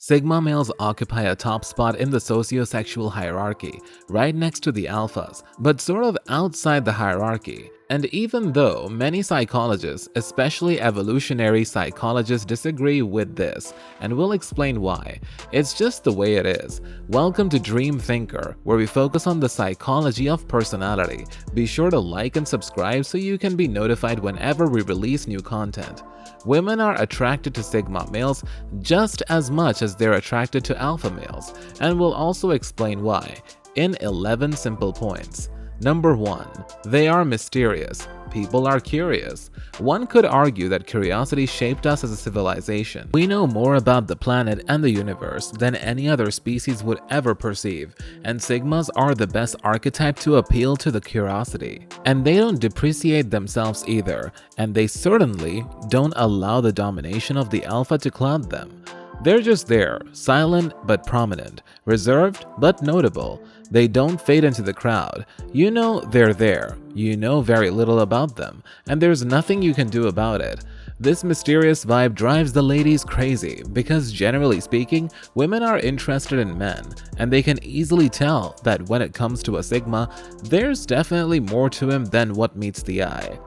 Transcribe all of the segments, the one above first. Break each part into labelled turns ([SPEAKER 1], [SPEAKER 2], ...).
[SPEAKER 1] Sigma males occupy a top spot in the sociosexual hierarchy, right next to the alphas, but sort of outside the hierarchy. And even though many psychologists, especially evolutionary psychologists, disagree with this, and we'll explain why, it's just the way it is. Welcome to Dream Thinker, where we focus on the psychology of personality. Be sure to like and subscribe so you can be notified whenever we release new content. Women are attracted to Sigma males just as much as they're attracted to alpha males, and we'll also explain why in 11 simple points. Number 1. They are mysterious. People are curious. One could argue that curiosity shaped us as a civilization. We know more about the planet and the universe than any other species would ever perceive, and Sigmas are the best archetype to appeal to the curiosity. And they don't depreciate themselves either, and they certainly don't allow the domination of the alpha to cloud them. They're just there, silent but prominent, reserved but notable. They don't fade into the crowd. You know they're there, you know very little about them, and there's nothing you can do about it. This mysterious vibe drives the ladies crazy because, generally speaking, women are interested in men, and they can easily tell that when it comes to a Sigma, there's definitely more to him than what meets the eye.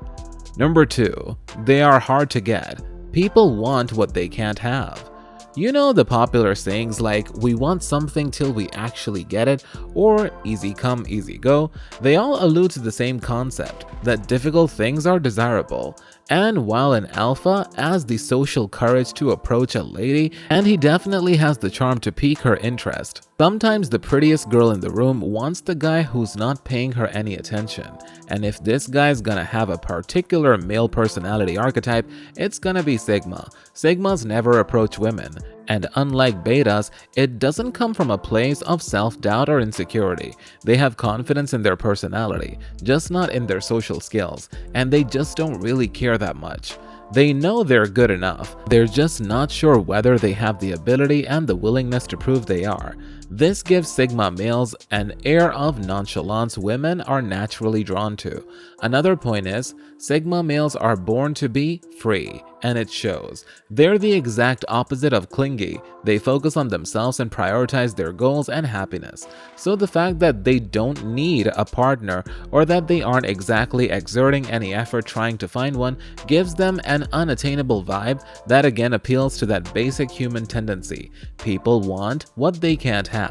[SPEAKER 1] Number 2. They are hard to get. People want what they can't have. You know the popular sayings like, we want something till we actually get it, or easy come, easy go. They all allude to the same concept, that difficult things are desirable. And while an alpha has the social courage to approach a lady, and he definitely has the charm to pique her interest, sometimes the prettiest girl in the room wants the guy who's not paying her any attention. And if this guy's gonna have a particular male personality archetype, it's gonna be Sigma. Sigmas never approach women. And unlike betas, it doesn't come from a place of self-doubt or insecurity. They have confidence in their personality, just not in their social skills, and they just don't really care that much. They know they're good enough, they're just not sure whether they have the ability and the willingness to prove they are. This gives Sigma males an air of nonchalance women are naturally drawn to. Another point is, Sigma males are born to be free, and it shows. They're the exact opposite of clingy. They focus on themselves and prioritize their goals and happiness. So the fact that they don't need a partner or that they aren't exactly exerting any effort trying to find one gives them an unattainable vibe that again appeals to that basic human tendency. People want what they can't have.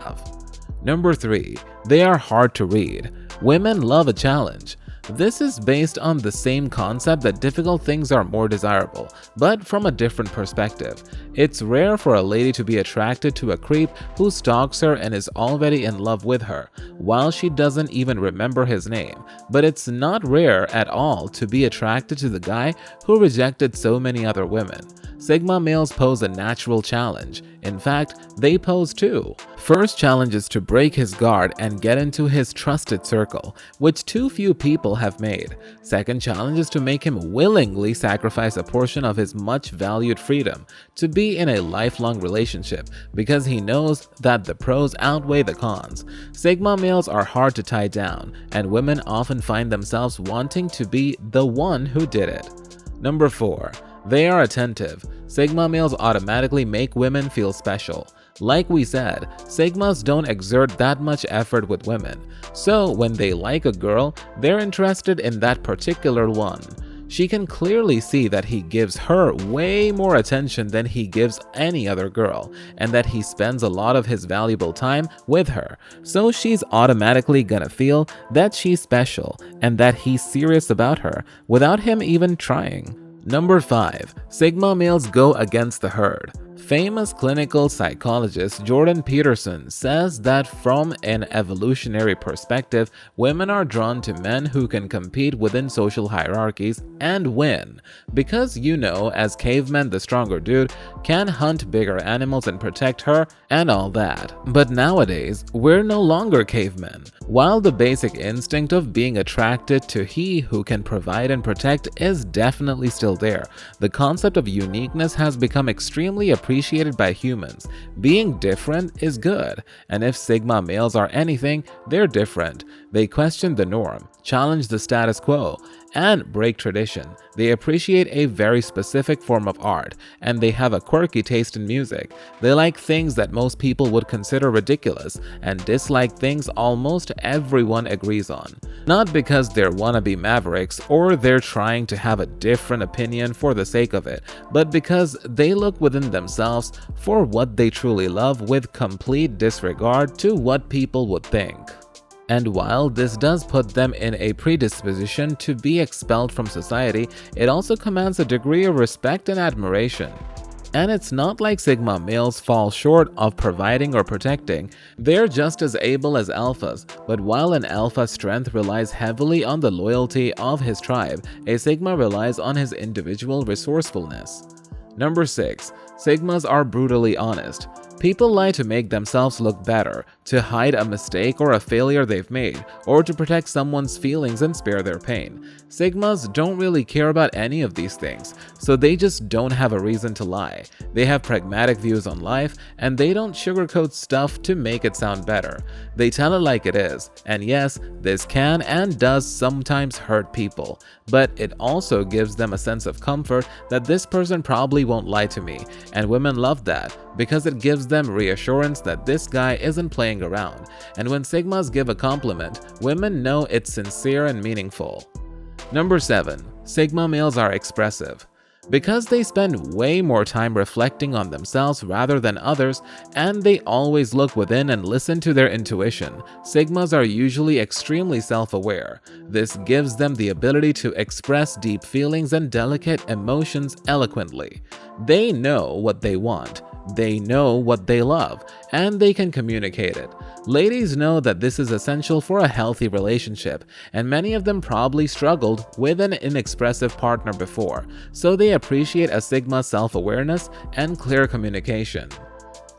[SPEAKER 1] Number 3. They are hard to read. Women love a challenge. This is based on the same concept that difficult things are more desirable, but from a different perspective. It's rare for a lady to be attracted to a creep who stalks her and is already in love with her, while she doesn't even remember his name. But it's not rare at all to be attracted to the guy who rejected so many other women. Sigma males pose a natural challenge. In fact, they pose two. First challenge is to break his guard and get into his trusted circle, which too few people have made. Second challenge is to make him willingly sacrifice a portion of his much valued freedom to be in a lifelong relationship because he knows that the pros outweigh the cons. Sigma males are hard to tie down, and women often find themselves wanting to be the one who did it. Number 4. They are attentive. Sigma males automatically make women feel special. Like we said, Sigmas don't exert that much effort with women, so when they like a girl, they're interested in that particular one. She can clearly see that he gives her way more attention than he gives any other girl, and that he spends a lot of his valuable time with her, so she's automatically gonna feel that she's special and that he's serious about her without him even trying. Number 5. Sigma males go against the herd. Famous clinical psychologist Jordan Peterson says that from an evolutionary perspective, women are drawn to men who can compete within social hierarchies and win. Because as cavemen, the stronger dude can hunt bigger animals and protect her and all that. But nowadays, we're no longer cavemen. While the basic instinct of being attracted to he who can provide and protect is definitely still there, the concept of uniqueness has become extremely appreciated by humans. Being different is good, and if Sigma males are anything, they're different. They question the norm. challenge the status quo, and break tradition. They appreciate a very specific form of art, and they have a quirky taste in music. They like things that most people would consider ridiculous, and dislike things almost everyone agrees on. Not because they're wannabe mavericks or they're trying to have a different opinion for the sake of it, but because they look within themselves for what they truly love with complete disregard to what people would think. And while this does put them in a predisposition to be expelled from society, it also commands a degree of respect and admiration. And it's not like Sigma males fall short of providing or protecting. They're just as able as alphas, but while an alpha's strength relies heavily on the loyalty of his tribe, a Sigma relies on his individual resourcefulness. Number 6. Sigmas are brutally honest. People lie to make themselves look better, to hide a mistake or a failure they've made, or to protect someone's feelings and spare their pain. Sigmas don't really care about any of these things, so they just don't have a reason to lie. They have pragmatic views on life, and they don't sugarcoat stuff to make it sound better. They tell it like it is, and yes, this can and does sometimes hurt people, but it also gives them a sense of comfort that this person probably won't lie to me, and women love that because it gives them reassurance that this guy isn't playing around. And when Sigmas give a compliment, women know it's sincere and meaningful. Number 7. Sigma males are expressive. Because they spend way more time reflecting on themselves rather than others, and they always look within and listen to their intuition, Sigmas are usually extremely self-aware. This gives them the ability to express deep feelings and delicate emotions eloquently. They know what they want, they know what they love, and they can communicate it. Ladies know that this is essential for a healthy relationship, and many of them probably struggled with an inexpressive partner before, so they appreciate a Sigma self-awareness and clear communication.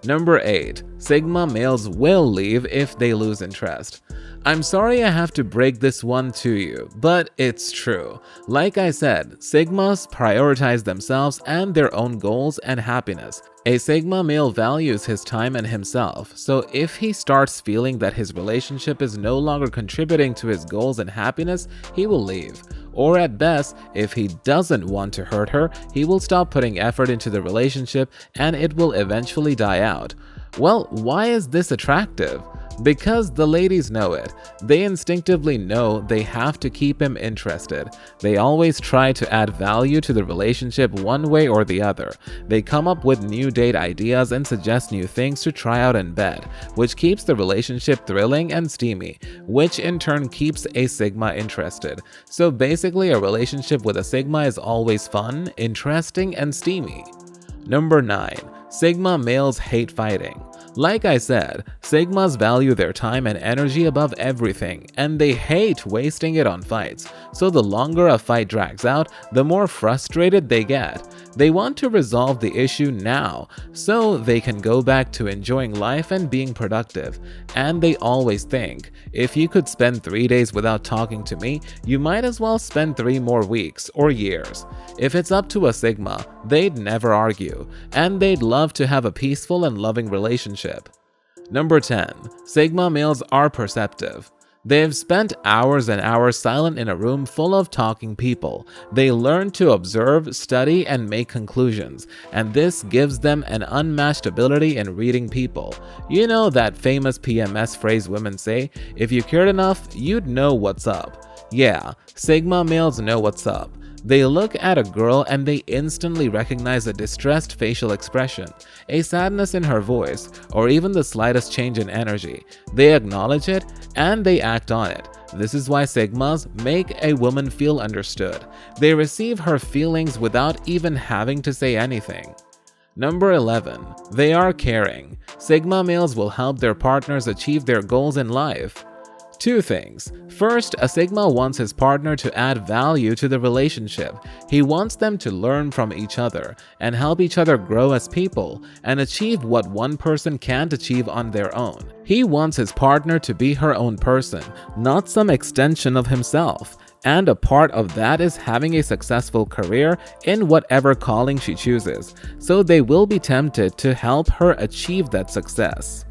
[SPEAKER 1] Number 8. Sigma males will leave if they lose interest. I'm sorry I have to break this one to you, but it's true. Like I said, Sigmas prioritize themselves and their own goals and happiness. A Sigma male values his time and himself, so if he starts feeling that his relationship is no longer contributing to his goals and happiness, he will leave. Or at best, if he doesn't want to hurt her, he will stop putting effort into the relationship and it will eventually die out. Well, why is this attractive? Because the ladies know it. They instinctively know they have to keep him interested. They always try to add value to the relationship one way or the other. They come up with new date ideas and suggest new things to try out in bed, which keeps the relationship thrilling and steamy, which in turn keeps a Sigma interested. So basically, a relationship with a Sigma is always fun, interesting, and steamy. Number 9. Sigma males hate fighting. Like I said, Sigmas value their time and energy above everything, and they hate wasting it on fights. So the longer a fight drags out, the more frustrated they get. They want to resolve the issue now, so they can go back to enjoying life and being productive. And they always think, if you could spend 3 days without talking to me, you might as well spend 3 more weeks or years. If it's up to a Sigma, they'd never argue, and they'd love to have a peaceful and loving relationship. Number 10. Sigma males are perceptive. They've spent hours and hours silent in a room full of talking people. They learn to observe, study, and make conclusions, and this gives them an unmatched ability in reading people. You know that famous PMS phrase women say, if you cared enough, you'd know what's up. Yeah, Sigma males know what's up. They look at a girl and they instantly recognize a distressed facial expression, a sadness in her voice, or even the slightest change in energy. They acknowledge it and they act on it. This is why Sigmas make a woman feel understood. They receive her feelings without even having to say anything. Number 11. They are caring. Sigma males will help their partners achieve their goals in life. 2 things. First, a Sigma wants his partner to add value to the relationship. He wants them to learn from each other and help each other grow as people and achieve what one person can't achieve on their own. He wants his partner to be her own person, not some extension of himself. And a part of that is having a successful career in whatever calling she chooses, so they will be tempted to help her achieve that success.